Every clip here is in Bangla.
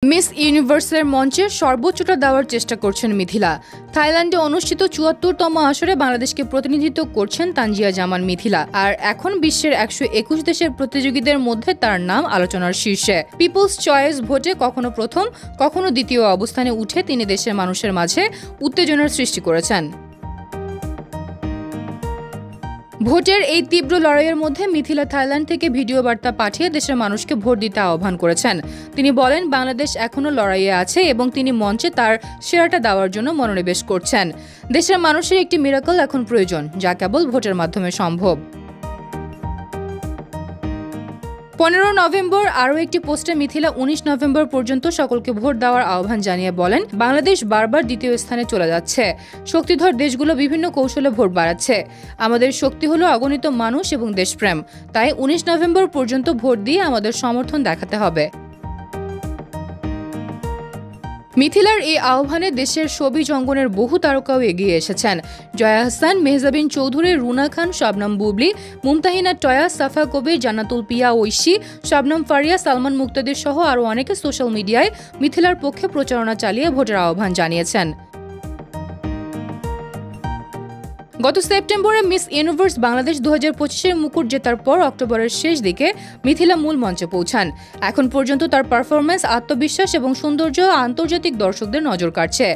মিস ইউনিভার্সের মঞ্চে সর্বোচ্চটা দেওয়ার চেষ্টা করছেন মিথিলা। থাইল্যান্ডে অনুষ্ঠিত ৭৪তম আসরে বাংলাদেশকে প্রতিনিধিত্ব করছেন তানজিয়া জামান মিথিলা। আর এখন বিশ্বের ১২১ দেশের প্রতিযোগীদের মধ্যে তার নাম আলোচনার শীর্ষে। পিপলস চয়েস ভোটে কখনো প্রথম কখনো দ্বিতীয় অবস্থানে উঠে তিনি দেশের মানুষের মাঝে উত্তেজনার সৃষ্টি করেছেন। ভোটের এই তীব্র লড়াইয়ের মধ্যে মিথিলা থাইল্যান্ড থেকে ভিডিও বার্তা পাঠিয়ে দেশের মানুষকে ভোট দিতে আহ্বান করেছেন। তিনি বলেন, বাংলাদেশ এখনও লড়াইয়ে আছে এবং তিনি মঞ্চে তার সেরাটা দেওয়ার জন্য মনোনিবেশ করছেন। দেশের মানুষের একটি মিরাকল এখন প্রয়োজন, যা কেবল ভোটের মাধ্যমে সম্ভব। ১৫ নভেম্বর আরও একটি পোস্টে মিথিলা ১৯ নভেম্বর পর্যন্ত সকলকে ভোট দেওয়ার আহ্বান জানিয়ে বলেন, বাংলাদেশ বারবার দ্বিতীয় স্থানে চলে যাচ্ছে। শক্তিধর দেশগুলো বিভিন্ন কৌশলে ভোট বাড়াচ্ছে। আমাদের শক্তি হলো অগণিত মানুষ এবং দেশপ্রেম। তাই ১৯ নভেম্বর পর্যন্ত ভোট দিয়ে আমাদের সমর্থন দেখাতে হবে। মিথিলার এই আহ্বানে দেশের শোবিজ অঙ্গনের বহু তারকাও এগিয়ে এসেছেন। জয়া আহসান, মেহজাবিন চৌধুরী, রুনা খান, শবনম বুবলি, মুমতাহিনা টয়া, সাফা কবির, জান্নাতুল পিয়া ঐশী, শবনম ফারিয়া, সালমান মুক্তাদির সহ আরও অনেকে সোশ্যাল মিডিয়ায় মিথিলার পক্ষে প্রচারণা চালিয়ে ভোটের আহ্বান জানিয়েছেন। গত সেপ্টেম্বরে মিস ইউনিভার্স বাংলাদেশ ২০২৫-এর মুকুট জেতার পর অক্টোবরের শেষ দিকে মিথিলা মূল মঞ্চে পৌঁছান। এখন পর্যন্ত তার পারফরম্যান্স, আত্মবিশ্বাস এবং সৌন্দর্য আন্তর্জাতিক দর্শকদের নজর কাড়ছে।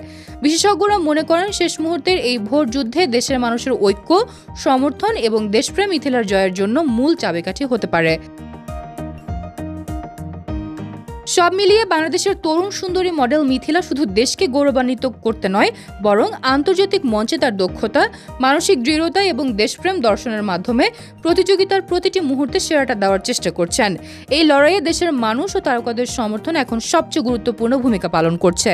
বিশেষজ্ঞরা মনে করেন, শেষ মুহূর্তের এই ভোট যুদ্ধে দেশের মানুষের ঐক্য, সমর্থন এবং দেশপ্রেম মিথিলার জয়ের জন্য মূল চাবিকাঠি হতে পারে। সব মিলিয়ে বাংলাদেশের তরুণ সুন্দরী মডেল মিথিলা শুধু দেশকে গৌরবান্বিত করতে নয়, বরং আন্তর্জাতিক মঞ্চে তার দক্ষতা, মানসিক দৃঢ়তা এবং দেশপ্রেম দর্শনের মাধ্যমে প্রতিযোগিতার প্রতিটি মুহূর্তে সেরাটা দেওয়ার চেষ্টা করছেন। এই লড়াইয়ে দেশের মানুষ ও তারকাদের সমর্থন এখন সবচেয়ে গুরুত্বপূর্ণ ভূমিকা পালন করছে।